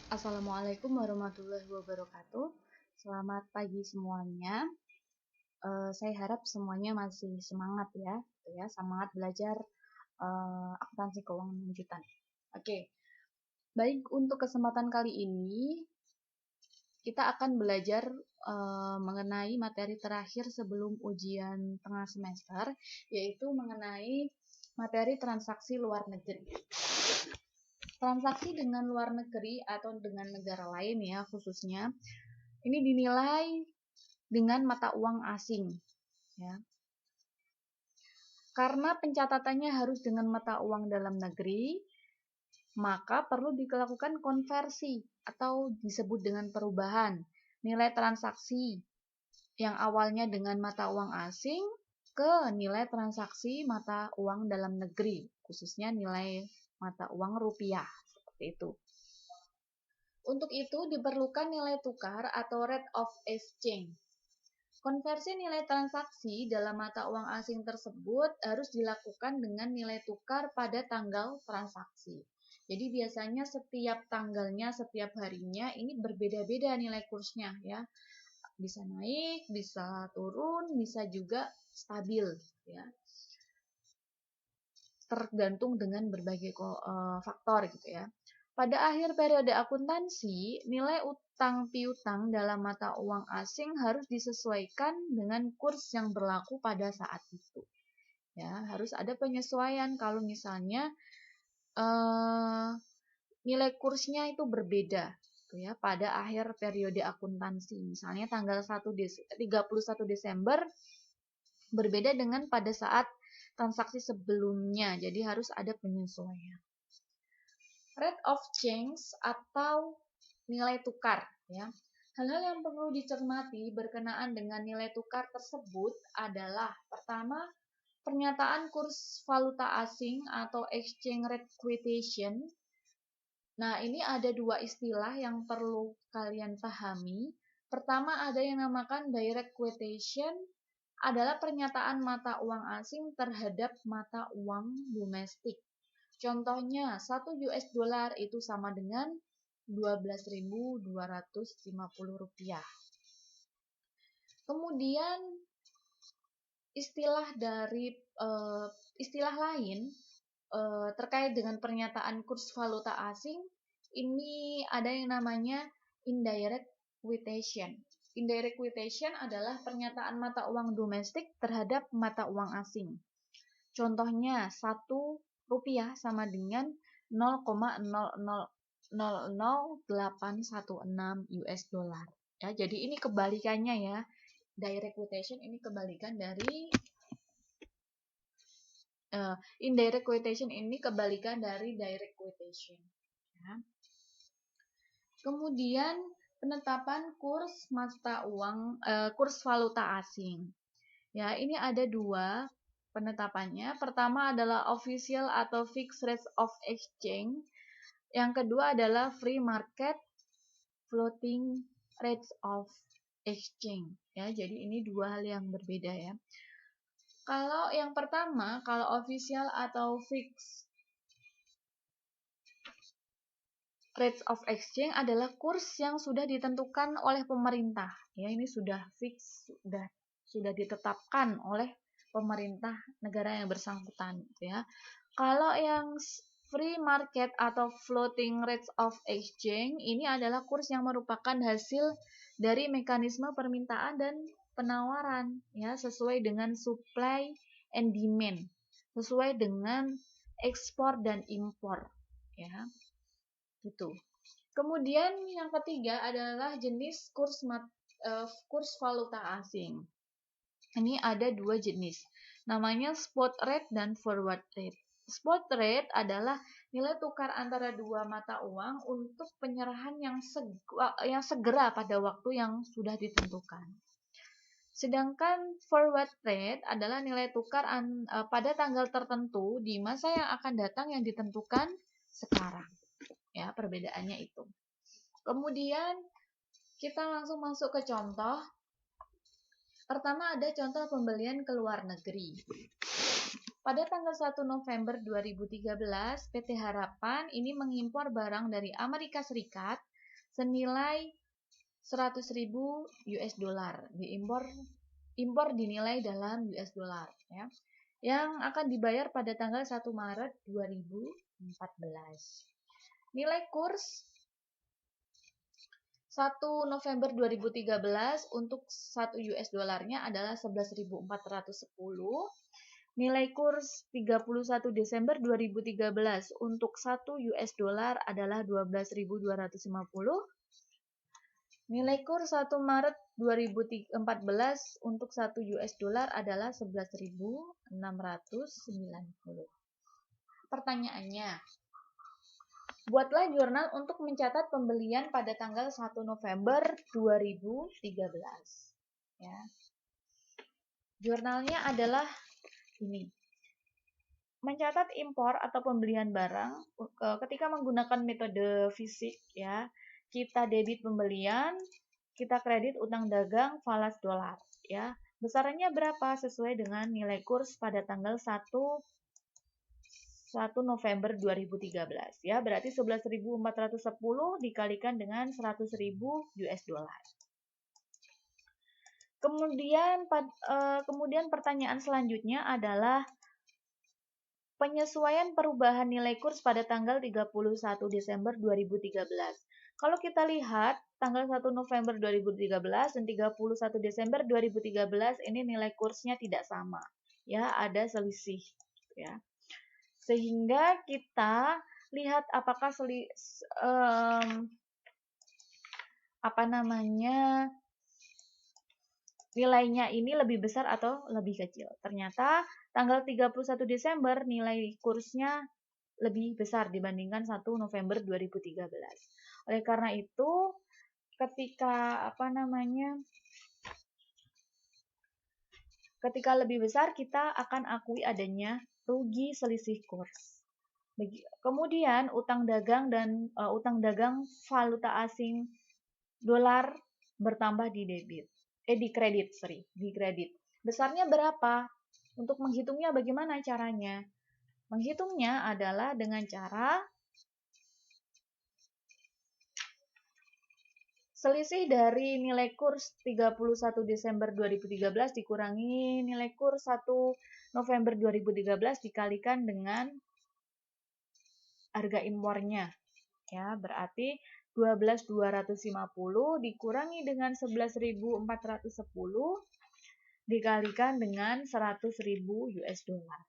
Assalamualaikum warahmatullahi wabarakatuh. Selamat pagi semuanya. Saya harap semuanya masih semangat ya, semangat belajar akuntansi keuangan lanjutan. Oke, baik untuk kesempatan kali ini kita akan belajar mengenai materi terakhir sebelum ujian tengah semester, yaitu mengenai materi transaksi luar negeri. Transaksi dengan luar negeri atau dengan negara lain ya khususnya, ini dinilai dengan mata uang asing ya. Karena pencatatannya harus dengan mata uang dalam negeri, maka perlu dilakukan konversi atau disebut dengan perubahan nilai transaksi yang awalnya dengan mata uang asing ke nilai transaksi mata uang dalam negeri, khususnya nilai mata uang rupiah, seperti itu. Untuk itu diperlukan nilai tukar atau rate of exchange. Konversi nilai transaksi dalam mata uang asing tersebut harus dilakukan dengan nilai tukar pada tanggal transaksi. Jadi biasanya setiap tanggalnya, setiap harinya ini berbeda-beda nilai kursnya ya. Bisa naik, bisa turun, bisa juga stabil ya. Tergantung dengan berbagai faktor gitu ya. Pada akhir periode akuntansi, nilai utang piutang dalam mata uang asing harus disesuaikan dengan kurs yang berlaku pada saat itu. Ya, harus ada penyesuaian kalau misalnya nilai kursnya itu berbeda gitu ya pada akhir periode akuntansi. Misalnya tanggal 31 Desember berbeda dengan pada saat transaksi sebelumnya. Jadi harus ada penyesuaian. Rate of change atau nilai tukar ya. Hal-hal yang perlu dicermati berkenaan dengan nilai tukar tersebut adalah pertama, pernyataan kurs valuta asing atau exchange rate quotation. Nah, ini ada dua istilah yang perlu kalian pahami. Pertama, ada yang namakan direct quotation, adalah pernyataan mata uang asing terhadap mata uang domestik. Contohnya, 1 US dollar itu sama dengan 12.250 rupiah. Kemudian istilah lain terkait dengan pernyataan kurs valuta asing, ini ada yang namanya indirect quotation. Indirect quotation adalah pernyataan mata uang domestik terhadap mata uang asing. Contohnya, 1 rupiah sama dengan 0,000816 US dollar. Ya, jadi ini kebalikannya ya. Direct quotation ini kebalikan dari indirect quotation ini kebalikan dari direct quotation. Ya. Kemudian penetapan kurs mata uang, kurs valuta asing. Ya, ini ada dua penetapannya. Pertama adalah official atau fixed rate of exchange. Yang kedua adalah free market floating rates of exchange. Ya, jadi ini dua hal yang berbeda ya. Kalau yang pertama, kalau official atau fixed rates of exchange adalah kurs yang sudah ditentukan oleh pemerintah. Ya, ini sudah fix, sudah ditetapkan oleh pemerintah negara yang bersangkutan ya. Kalau yang free market atau floating rates of exchange ini adalah kurs yang merupakan hasil dari mekanisme permintaan dan penawaran ya, sesuai dengan supply and demand, sesuai dengan ekspor dan impor ya. Gitu. Kemudian yang ketiga adalah jenis kurs valuta asing. Ini ada dua jenis, namanya spot rate dan forward rate. Spot rate adalah nilai tukar antara dua mata uang untuk penyerahan yang segera pada waktu yang sudah ditentukan. Sedangkan forward rate adalah nilai tukar pada tanggal tertentu di masa yang akan datang yang ditentukan sekarang. Ya, perbedaannya itu. Kemudian kita langsung masuk ke contoh. Pertama ada contoh pembelian ke luar negeri. Pada tanggal 1 November 2013, PT Harapan ini mengimpor barang dari Amerika Serikat senilai 100.000 US dollar. Impor dinilai dalam US dollar ya. Yang akan dibayar pada tanggal 1 Maret 2014. Nilai kurs 1 November 2013 untuk 1 US dolarnya adalah 11.410. Nilai kurs 31 Desember 2013 untuk 1 US dollar adalah 12.250. Nilai kurs 1 Maret 2014 untuk 1 US dollar adalah 11.690. Pertanyaannya, buatlah jurnal untuk mencatat pembelian pada tanggal 1 November 2013. Ya. Jurnalnya adalah ini. Mencatat impor atau pembelian barang ketika menggunakan metode fisik ya. Kita debit pembelian, kita kredit utang dagang falas dolar ya. Besarannya berapa sesuai dengan nilai kurs pada tanggal 1 November 2013 ya. Berarti 11.410 dikalikan dengan 100.000 US dollar. Kemudian pertanyaan selanjutnya adalah penyesuaian perubahan nilai kurs pada tanggal 31 Desember 2013. Kalau kita lihat tanggal 1 November 2013 dan 31 Desember 2013 ini nilai kursnya tidak sama. Ya, ada selisih ya. Sehingga kita lihat apakah nilainya ini lebih besar atau lebih kecil. Ternyata tanggal 31 Desember nilai kursnya lebih besar dibandingkan 1 November 2013. Oleh karena itu, ketika lebih besar kita akan akui adanya rugi selisih kurs. Kemudian utang dagang valuta asing dolar bertambah di kredit. Besarnya berapa? Untuk menghitungnya bagaimana caranya? Menghitungnya adalah dengan cara selisih dari nilai kurs 31 Desember 2013 dikurangi nilai kurs 1 November 2013 dikalikan dengan harga impornya. Ya, berarti 12.250 dikurangi dengan 11.410 dikalikan dengan 100.000 US dollar.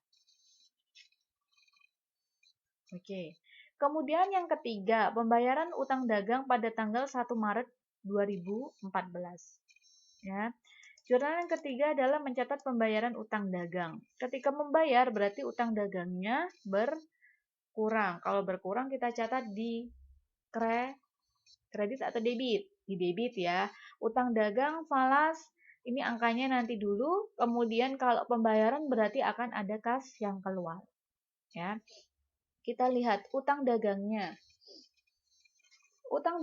Oke. Kemudian yang ketiga, pembayaran utang dagang pada tanggal 1 Maret 2014. Ya. Jurnal yang ketiga adalah mencatat pembayaran utang dagang. Ketika membayar berarti utang dagangnya berkurang. Kalau berkurang kita catat di kredit atau debit. Di debit ya. Utang dagang falas ini angkanya nanti dulu. Kemudian kalau pembayaran berarti akan ada kas yang keluar. Ya. Kita lihat utang dagangnya. Utang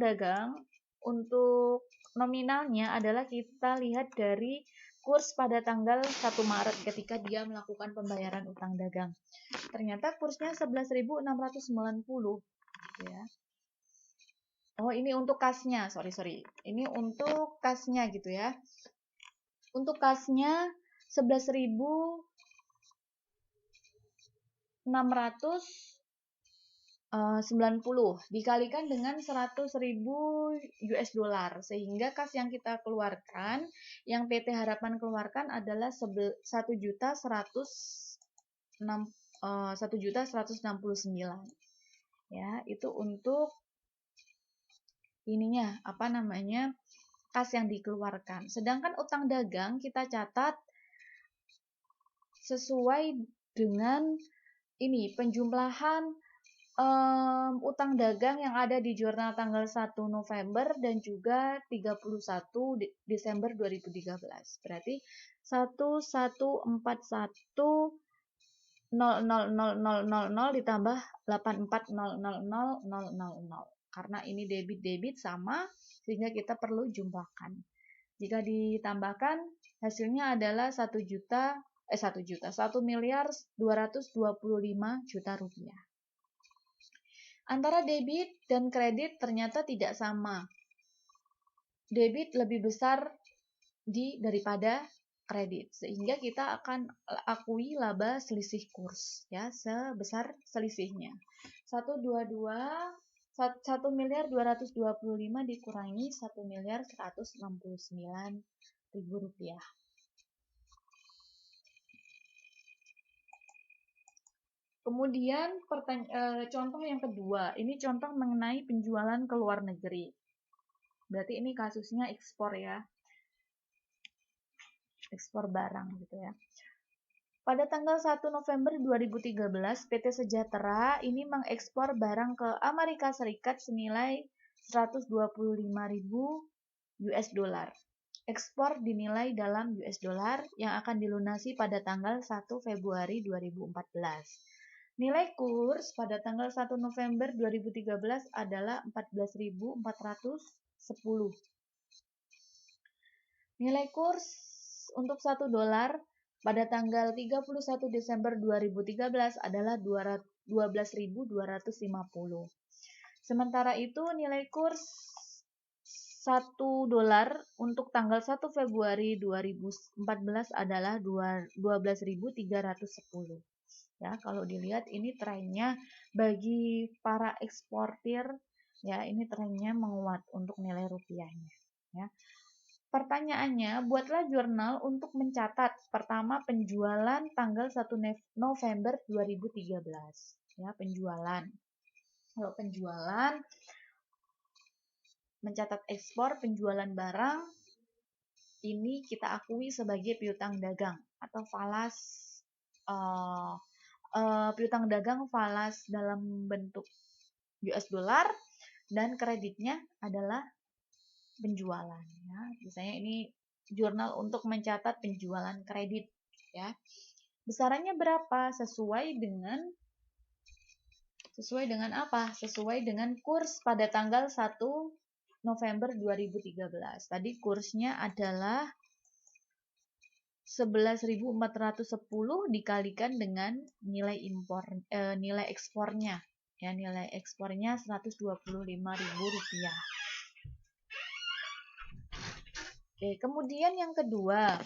dagang untuk nominalnya adalah kita lihat dari kurs pada tanggal 1 Maret ketika dia melakukan pembayaran utang dagang. Ternyata kursnya 11.690 ya. Oh, ini untuk kasnya. Sorry. Ini untuk kasnya gitu ya. Untuk kasnya 11.690 dikalikan dengan 100.000 US dollar sehingga kas yang kita keluarkan, yang PT Harapan keluarkan adalah 1.169. Ya, itu untuk kas yang dikeluarkan. Sedangkan utang dagang kita catat sesuai dengan ini penjumlahan utang dagang yang ada di jurnal tanggal 1 November dan juga 31 Desember 2013. Berarti 1141.000.000 ditambah 84.000.000. Karena ini debit sama sehingga kita perlu jumlahkan. Jika ditambahkan hasilnya adalah 1.225.000.000 rupiah. Antara debit dan kredit ternyata tidak sama. Debit lebih besar daripada kredit, sehingga kita akan akui laba selisih kurs ya sebesar selisihnya 1,255 dikurangi 1.169.000 rupiah. Kemudian contoh yang kedua, ini contoh mengenai penjualan ke luar negeri. Berarti ini kasusnya ekspor ya, ekspor barang gitu ya. Pada tanggal 1 November 2013, PT Sejahtera ini mengekspor barang ke Amerika Serikat senilai 125.000 US dollar. Ekspor dinilai dalam US dollar yang akan dilunasi pada tanggal 1 Februari 2014. Nilai kurs pada tanggal 1 November 2013 adalah 14.410. Nilai kurs untuk 1 dolar pada tanggal 31 Desember 2013 adalah 12.250. Sementara itu nilai kurs 1 dolar untuk tanggal 1 Februari 2014 adalah 12.310. Ya, kalau dilihat ini trennya bagi para eksportir ya, ini trennya menguat untuk nilai rupiahnya ya. Pertanyaannya, buatlah jurnal untuk mencatat pertama penjualan tanggal 1 November 2013. Ya, penjualan. Kalau penjualan, mencatat ekspor penjualan barang, ini kita akui sebagai piutang dagang atau falas piutang dagang falas dalam bentuk US dollar dan kreditnya adalah penjualan ya. Misalnya ini jurnal untuk mencatat penjualan kredit ya. Besarannya berapa? Sesuai dengan apa? Sesuai dengan kurs pada tanggal 1 November 2013. Tadi kursnya adalah 11.410 dikalikan dengan nilai nilai ekspornya. Ya, nilai ekspornya Rp125.000. Oke, kemudian yang kedua,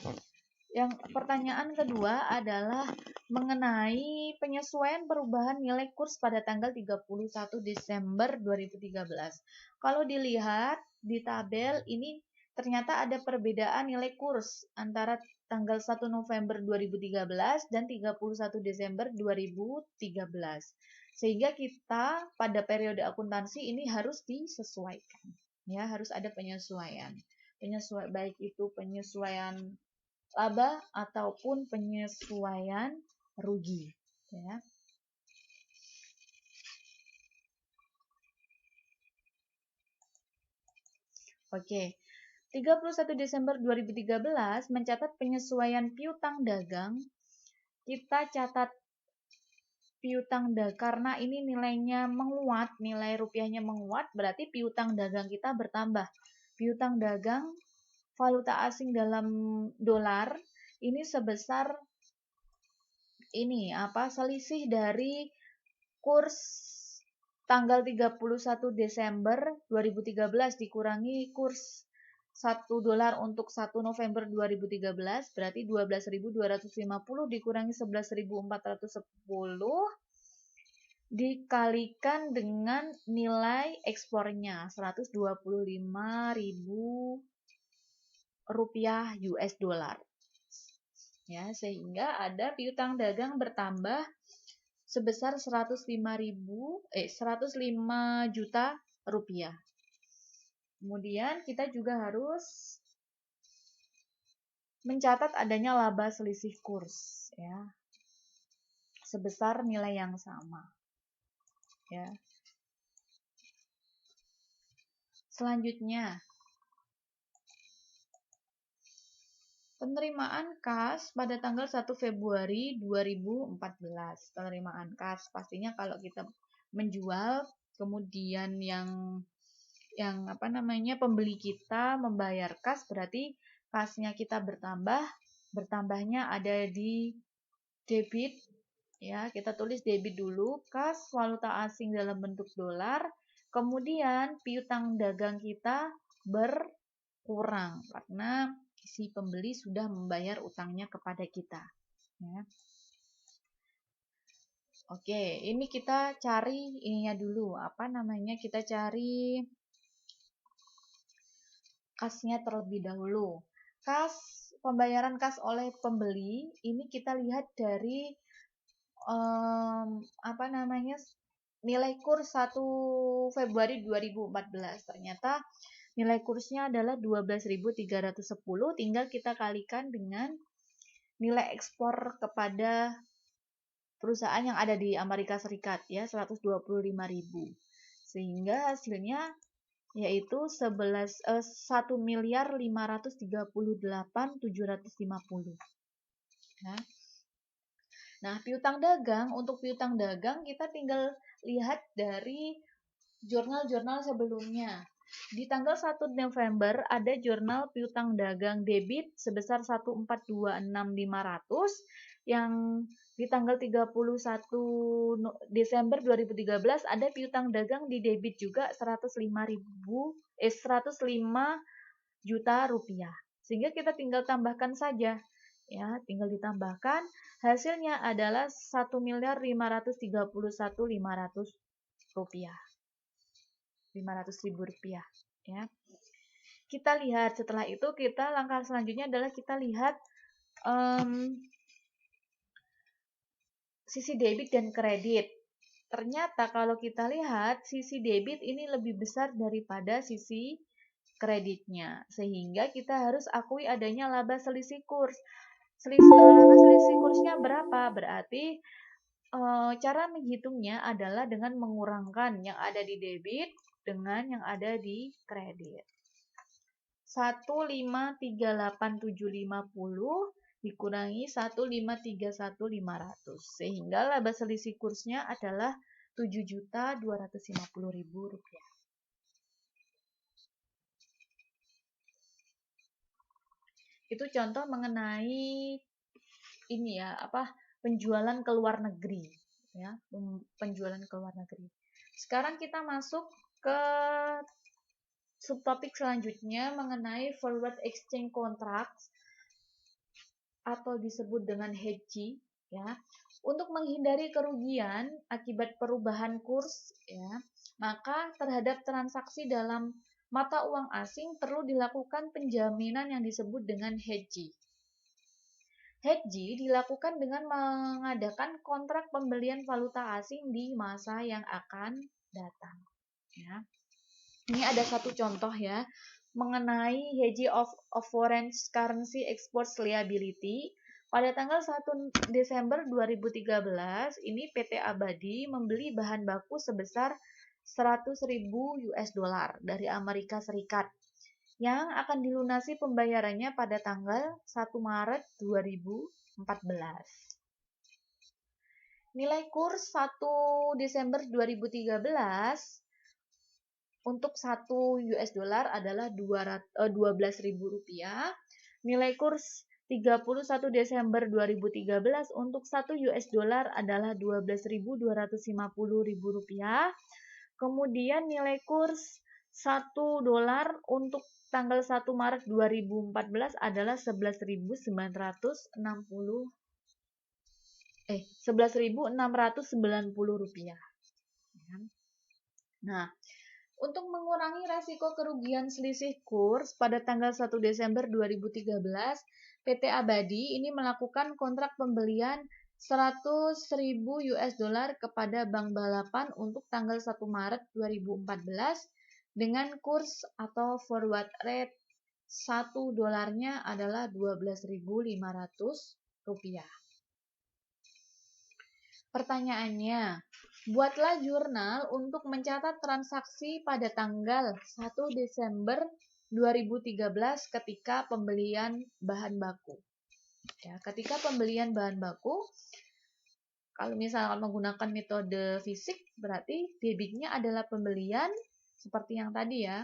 pertanyaan kedua adalah mengenai penyesuaian perubahan nilai kurs pada tanggal 31 Desember 2013. Kalau dilihat di tabel ini ternyata ada perbedaan nilai kurs antara tanggal 1 November 2013 dan 31 Desember 2013. Sehingga kita pada periode akuntansi ini harus disesuaikan. Ya, harus ada penyesuaian. Baik itu penyesuaian laba ataupun penyesuaian rugi ya. Oke. 31 Desember 2013 mencatat penyesuaian piutang dagang. Kita catat piutang dagang karena ini nilainya menguat, nilai rupiahnya menguat, berarti piutang dagang kita bertambah. Piutang dagang valuta asing dalam dolar ini sebesar selisih dari kurs tanggal 31 Desember 2013 dikurangi kurs 1 dolar untuk 1 November 2013 berarti 12.250 dikurangi 11.410 dikalikan dengan nilai ekspornya 125.000 rupiah US dollar. Ya, sehingga ada piutang dagang bertambah sebesar 105 juta rupiah. Kemudian kita juga harus mencatat adanya laba selisih kurs ya. Sebesar nilai yang sama. Ya. Selanjutnya, penerimaan kas pada tanggal 1 Februari 2014. Penerimaan kas pastinya kalau kita menjual kemudian yang pembeli kita membayar kas berarti kasnya kita bertambahnya ada di debit Ya, kita tulis debit dulu, kas valuta asing dalam bentuk dolar, kemudian piutang dagang kita berkurang karena si pembeli sudah membayar utangnya kepada kita. Ya. Oke, ini kita cari ininya dulu, apa namanya? Kita cari kasnya terlebih dahulu. Kas pembayaran kas oleh pembeli ini kita lihat dari apa namanya? Nilai kurs 1 Februari 2014. Ternyata nilai kursnya adalah 12.310, tinggal kita kalikan dengan nilai ekspor kepada perusahaan yang ada di Amerika Serikat ya, 125.000. Sehingga hasilnya yaitu 1.538.750. Ya. Nah, piutang dagang, untuk piutang dagang kita tinggal lihat dari jurnal-jurnal sebelumnya. Di tanggal 1 November ada jurnal piutang dagang debit sebesar 1426500 yang di tanggal 31 Desember 2013 ada piutang dagang di debit juga 105 juta rupiah. Sehingga kita tinggal tambahkan saja. Ya, tinggal ditambahkan, hasilnya adalah 1.531.500 rupiah. 500.000 rupiah. Ya. Kita lihat setelah itu langkah selanjutnya adalah kita lihat sisi debit dan kredit. Ternyata kalau kita lihat sisi debit ini lebih besar daripada sisi kreditnya, sehingga kita harus akui adanya laba selisih kurs. Laba selisih kursnya berapa? Berarti cara menghitungnya adalah dengan mengurangkan yang ada di debit dengan yang ada di kredit. 1.538.750 dikurangi 1.531.500 sehingga laba selisih kursnya adalah 7.250.000 rupiah. Itu contoh mengenai ini ya, penjualan ke luar negeri ya, penjualan ke luar negeri. Sekarang kita masuk ke subtopik selanjutnya mengenai forward exchange contracts atau disebut dengan hedging ya. Untuk menghindari kerugian akibat perubahan kurs ya, maka terhadap transaksi dalam mata uang asing perlu dilakukan penjaminan yang disebut dengan hedging. Hedging dilakukan dengan mengadakan kontrak pembelian valuta asing di masa yang akan datang ya. Ini ada satu contoh ya mengenai hedging of foreign currency export liability. Pada tanggal 1 Desember 2013, ini PT Abadi membeli bahan baku sebesar 100.000 US dollar dari Amerika Serikat yang akan dilunasi pembayarannya pada tanggal 1 Maret 2014. Nilai kurs 1 Desember 2013 untuk 1 US dollar adalah 12.000 rupiah. Nilai kurs 31 Desember 2013 untuk 1 US dollar adalah 12.250.000 rupiah. Kemudian nilai kurs 1 dolar untuk tanggal 1 Maret 2014 adalah 11.690 rupiah. Nah, untuk mengurangi resiko kerugian selisih kurs pada tanggal 1 Desember 2013, PT Abadi ini melakukan kontrak pembelian 100.000 US dollar kepada Bank Balapan untuk tanggal 1 Maret 2014 dengan kurs atau forward rate 1 dolarnya adalah 12.500 rupiah. Pertanyaannya, buatlah jurnal untuk mencatat transaksi pada tanggal 1 Desember 2013 ketika pembelian bahan baku. Ya, ketika pembelian bahan baku, kalau misalkan menggunakan metode fisik, berarti debitnya adalah pembelian seperti yang tadi ya.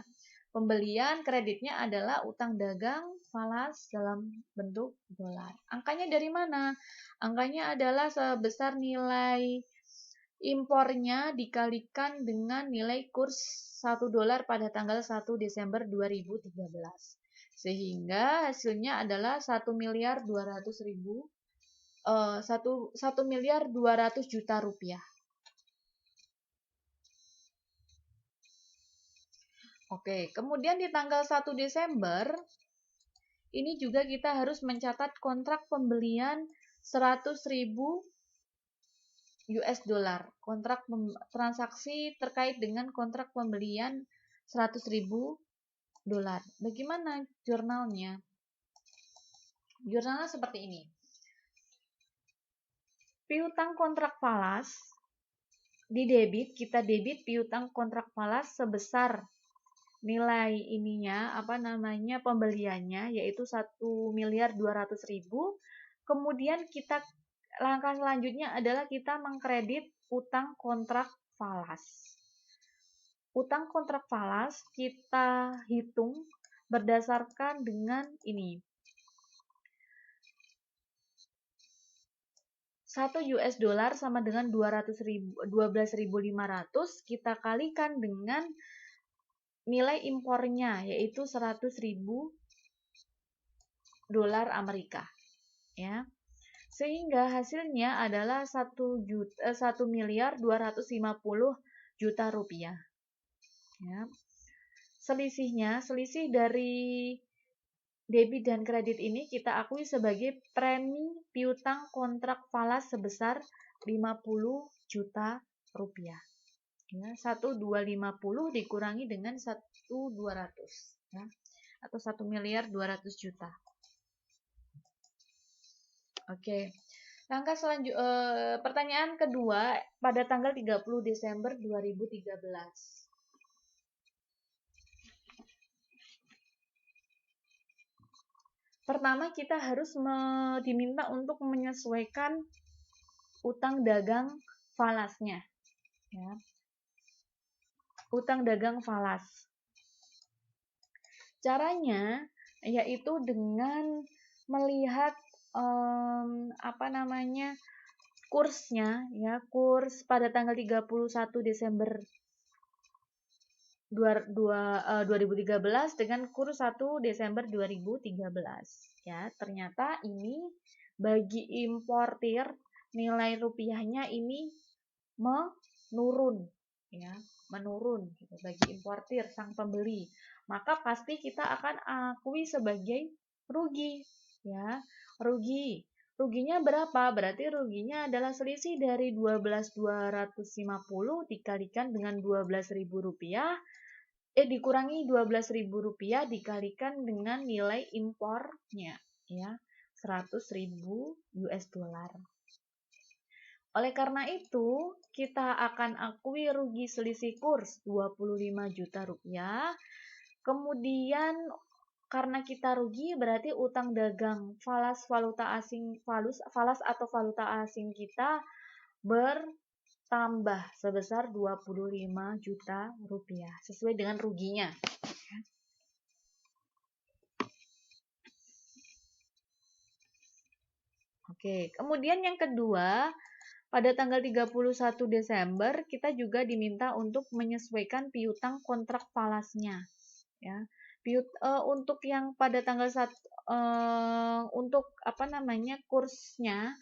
Pembelian kreditnya adalah utang dagang falas dalam bentuk dolar. Angkanya dari mana? Angkanya adalah sebesar nilai impornya dikalikan dengan nilai kurs 1 dolar pada tanggal 1 Desember 2013. Sehingga hasilnya adalah 1 miliar 200 juta rupiah. Oke, kemudian di tanggal 1 Desember, ini juga kita harus mencatat kontrak pembelian 100.000 US dollar. Kontrak transaksi terkait dengan kontrak pembelian 100.000 dolar. Bagaimana jurnalnya? Jurnalnya seperti ini. Piutang kontrak falas di debit, kita debit piutang kontrak falas sebesar nilai ininya pembeliannya yaitu 1.200.000. Kemudian langkah selanjutnya adalah kita mengkredit utang kontrak falas. Utang kontrak falas kita hitung berdasarkan dengan ini. 1 US dollar sama dengan 12.500 kita kalikan dengan nilai impornya yaitu 100.000 dolar Amerika, ya. Sehingga hasilnya adalah 1.250 juta rupiah. Ya. Selisih dari debit dan kredit ini kita akui sebagai premi piutang kontrak falas sebesar 50 juta rupiah. Ya, 1.250 dikurangi dengan 1.200, ya, atau 1.200.000 juta. Oke. Langkah selanjutnya, pertanyaan kedua pada tanggal 30 Desember 2013. Pertama kita harus diminta untuk menyesuaikan utang dagang falasnya, ya. Utang dagang falas. Caranya yaitu dengan melihat kursnya, ya, kurs pada tanggal 31 Desember 2013 dengan kurs 1 Desember 2013, ya. Ternyata ini bagi importir nilai rupiahnya ini menurun, ya, menurun gitu bagi importir sang pembeli. Maka pasti kita akan akui sebagai rugi, ya. Ruginya berapa? Berarti ruginya adalah selisih dari 12.250 dikalikan dengan 12.000 rupiah, dikurangi 12.000 rupiah dikalikan dengan nilai impornya, ya, 100.000 US dollar. Oleh karena itu, kita akan akui rugi selisih kurs 25 juta rupiah. Kemudian karena kita rugi berarti utang dagang falas atau valuta asing kita bertambah sebesar 25 juta rupiah sesuai dengan ruginya. Oke, kemudian yang kedua, pada tanggal 31 Desember kita juga diminta untuk menyesuaikan piutang kontrak falasnya, ya. Untuk yang pada tanggal kursnya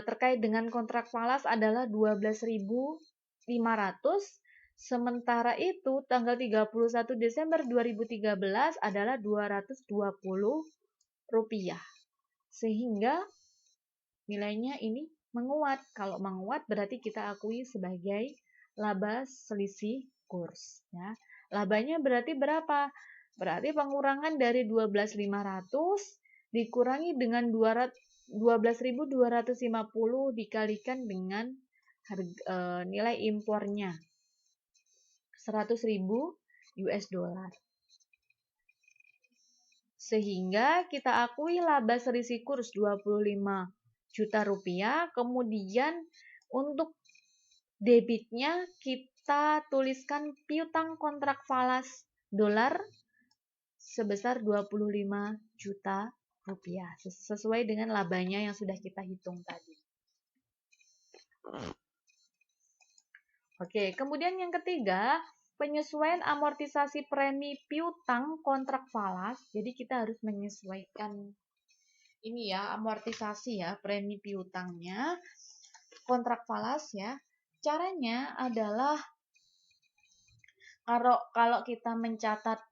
terkait dengan kontrak falas adalah 12.500, sementara itu tanggal 31 Desember 2013 adalah 220 rupiah. Sehingga nilainya ini menguat. Kalau menguat berarti kita akui sebagai laba selisih kurs, ya. Labanya berarti berapa? Berarti pengurangan dari 12.500 dikurangi dengan 12.250 dikalikan dengan nilai impornya 100.000 US dollar. Sehingga kita akui laba selisih kurs 25 juta rupiah. Kemudian untuk debitnya kita tuliskan piutang kontrak falas dolar sebesar 25 juta rupiah sesuai dengan labanya yang sudah kita hitung tadi. Oke, kemudian yang ketiga, penyesuaian amortisasi premi piutang kontrak falas. Jadi kita harus menyesuaikan ini ya, amortisasi ya, premi piutangnya kontrak falas ya. Caranya adalah kalau kita mencatat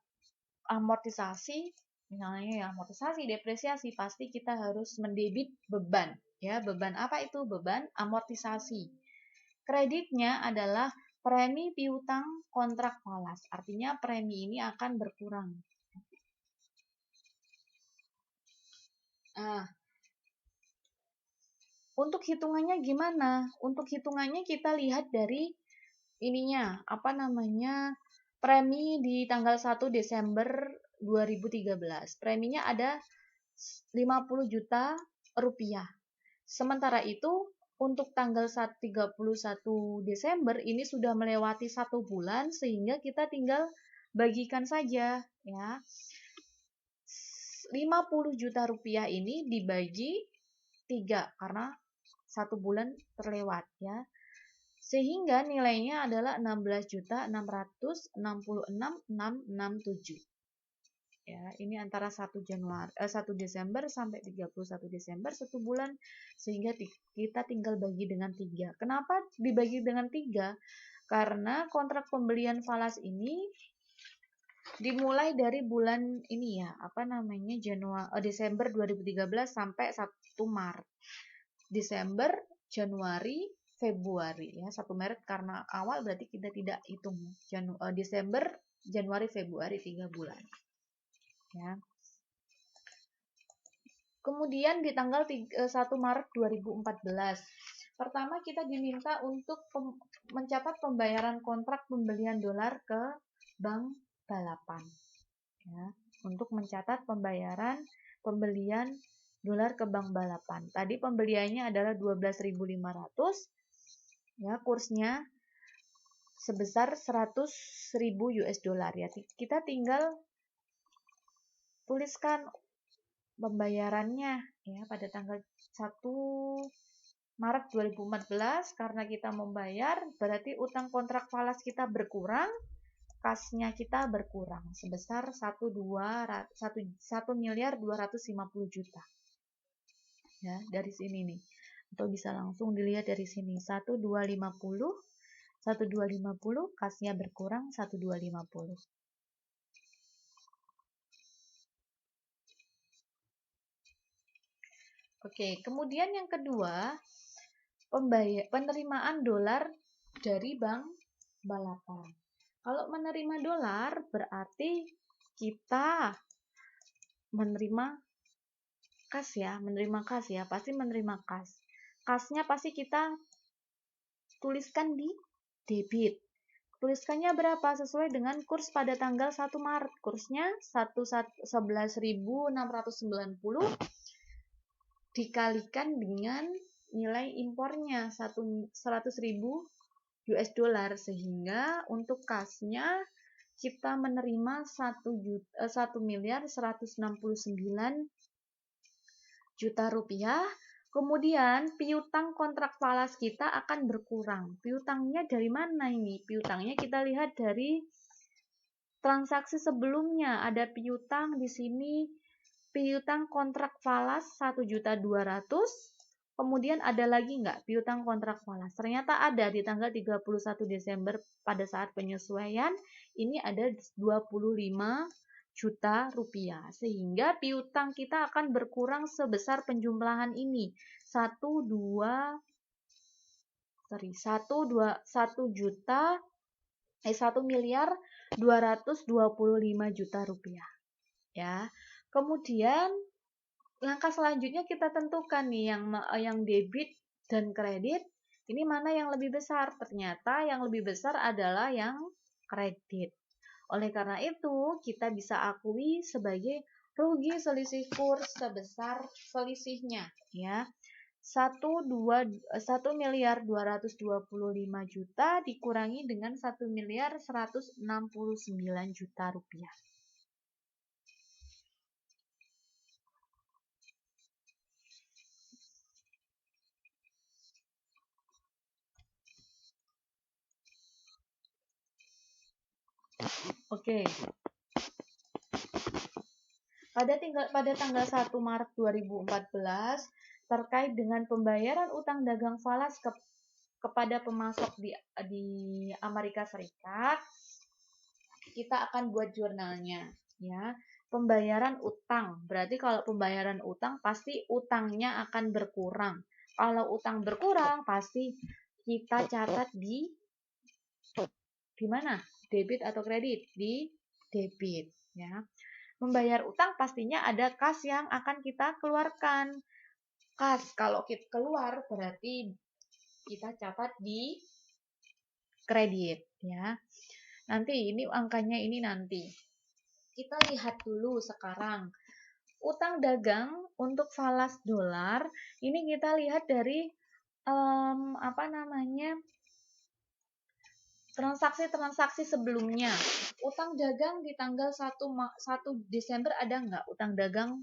amortisasi, misalnya ya amortisasi, depresiasi, pasti kita harus mendebit beban. Ya, beban apa itu? Beban amortisasi. Kreditnya adalah premi piutang kontrak falas. Artinya premi ini akan berkurang. Nah, untuk hitungannya gimana? Untuk hitungannya kita lihat dari ininya, premi di tanggal 1 Desember 2013. Preminya ada 50 juta rupiah. Sementara itu, untuk tanggal 31 Desember ini sudah melewati 1 bulan, sehingga kita tinggal bagikan saja ya. 50 juta rupiah ini dibagi 3 karena 1 bulan terlewat ya. Sehingga nilainya adalah 16.666.667. Ya, ini antara 1 Desember sampai 31 Desember 1 bulan, sehingga kita tinggal bagi dengan 3. Kenapa dibagi dengan 3? Karena kontrak pembelian falas ini dimulai dari bulan ini ya, Desember 2013 sampai 1 Maret. Desember, Januari, Februari ya. 1 Maret karena awal berarti kita tidak hitung. Desember, Januari, Februari 3 bulan. Ya. Kemudian di tanggal 1 Maret 2014, pertama kita diminta untuk mencatat pembayaran kontrak pembelian dolar ke bank balapan. Ya, untuk mencatat pembayaran pembelian dolar ke bank balapan. Tadi pembeliannya adalah 12.500, ya, kursnya sebesar 100.000 US dollar ya. Kita tinggal tuliskan pembayarannya ya pada tanggal 1 Maret 2014 karena kita membayar berarti utang kontrak falas kita berkurang, kasnya kita berkurang sebesar 1.250 juta. Ya, dari sini nih. Atau bisa langsung dilihat dari sini 1.250 kasnya berkurang 1.250. Oke, kemudian yang kedua, penerimaan dolar dari bank balapan. Kalau menerima dolar berarti kita menerima kas ya, pasti menerima kas. Kasnya pasti kita tuliskan di debit. Tuliskannya berapa? Sesuai dengan kurs pada tanggal 1 Maret. Kursnya 11.690 dikalikan dengan nilai impornya 100.000 US dollar, sehingga untuk kasnya kita menerima 1.169 juta rupiah. Kemudian piutang kontrak falas kita akan berkurang. Piutangnya dari mana ini? Piutangnya kita lihat dari transaksi sebelumnya. Ada piutang di sini, piutang kontrak falas 1.200.000. Kemudian ada lagi nggak piutang kontrak falas? Ternyata ada di tanggal 31 Desember pada saat penyesuaian. Ini ada 25 juta rupiah, sehingga piutang kita akan berkurang sebesar penjumlahan ini 1 miliar 225 juta rupiah ya. Kemudian langkah selanjutnya kita tentukan nih yang debit dan kredit, ini mana yang lebih besar? Ternyata yang lebih besar adalah yang kredit. Oleh karena itu, kita bisa akui sebagai rugi selisih kurs sebesar selisihnya ya. 1.225.000.000 dikurangi dengan 1.169.000.000 rupiah. Oke. Pada tanggal 1 Maret 2014 terkait dengan pembayaran utang dagang falas kepada pemasok di Amerika Serikat, kita akan buat jurnalnya, ya. Pembayaran utang, berarti kalau pembayaran utang pasti utangnya akan berkurang. Kalau utang berkurang pasti kita catat di mana? Debit atau kredit? Di debit, ya. Membayar utang pastinya ada kas yang akan kita keluarkan. Kas kalau kita keluar berarti kita catat di kredit, ya. Nanti ini angkanya ini nanti. Kita lihat dulu sekarang. Utang dagang untuk falas dolar ini kita lihat dari transaksi-transaksi sebelumnya. Utang dagang di tanggal 1 Desember ada nggak utang dagang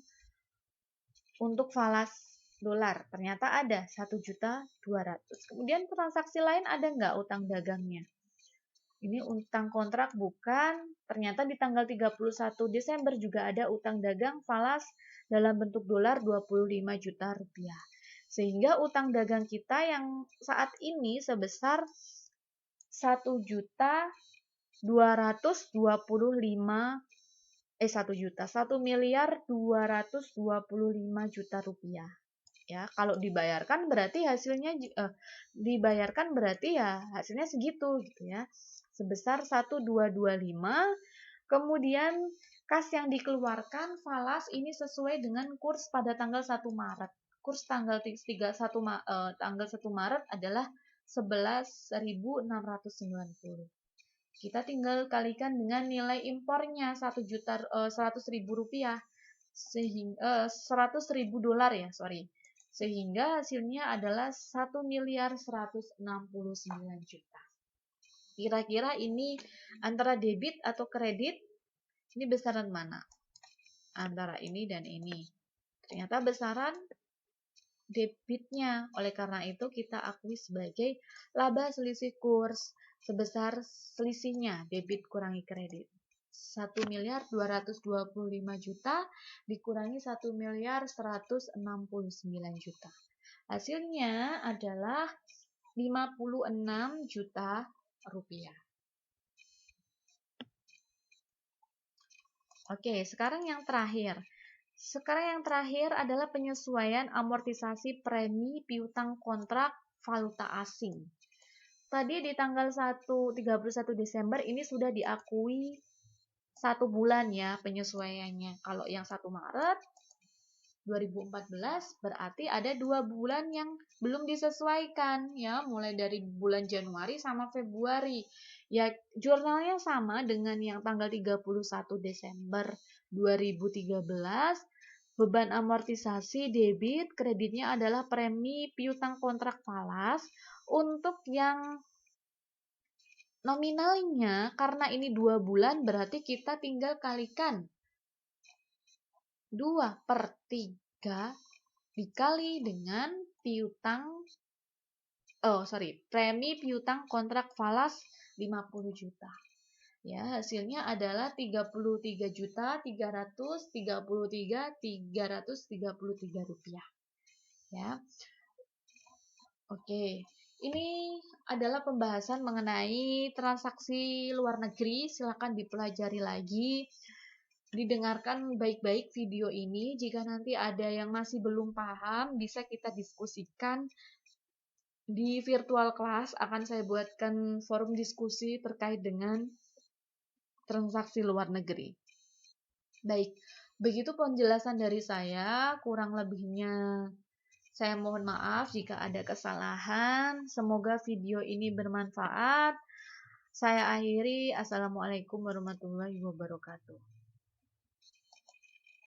untuk falas dolar? Ternyata ada 1.200.000. Kemudian transaksi lain ada nggak utang dagangnya? Ini utang kontrak bukan. Ternyata di tanggal 31 Desember juga ada utang dagang falas dalam bentuk dolar 25 juta rupiah. Sehingga utang dagang kita yang saat ini sebesar 1.225.000.000 rupiah. Ya, kalau dibayarkan berarti hasilnya hasilnya segitu gitu ya. Sebesar 1.225. Kemudian kas yang dikeluarkan falas ini sesuai dengan kurs pada tanggal 1 Maret. Kurs tanggal 1 Maret adalah 11.690. Kita tinggal kalikan dengan nilai impornya 100.000 rupiah, sehingga $100.000 ya, sehingga hasilnya adalah 1.169.000.000. Kira-kira ini antara debit atau kredit, ini besaran mana? Antara ini dan ini. Ternyata besaran debitnya. Oleh karena itu kita akui sebagai laba selisih kurs sebesar selisihnya debit kurangi kredit. 1.225.000.000 dikurangi 1.169.000.000. Hasilnya adalah 56 juta rupiah. Oke, sekarang yang terakhir. Adalah penyesuaian amortisasi premi piutang kontrak valuta asing. Tadi di tanggal 31 Desember ini sudah diakui 1 bulan ya penyesuaiannya. Kalau yang 1 Maret 2014 berarti ada 2 bulan yang belum disesuaikan ya, mulai dari bulan Januari sama Februari. Ya, jurnalnya sama dengan yang tanggal 31 Desember 2013. Beban amortisasi debit, kreditnya adalah premi piutang kontrak falas. Untuk yang nominalnya, karena ini 2 bulan, berarti kita tinggal kalikan 2/3 dikali dengan premi piutang kontrak falas 50 juta. Ya, hasilnya adalah 33.333.333 rupiah. Ya. Oke. Ini adalah pembahasan mengenai transaksi luar negeri. Silakan dipelajari lagi. Didengarkan baik-baik video ini. Jika nanti ada yang masih belum paham, bisa kita diskusikan di virtual class. Akan saya buatkan forum diskusi terkait dengan transaksi luar negeri. Baik, begitu penjelasan dari saya. Kurang lebihnya saya mohon maaf jika ada kesalahan. Semoga video ini bermanfaat. Saya akhiri. Assalamualaikum warahmatullahi wabarakatuh.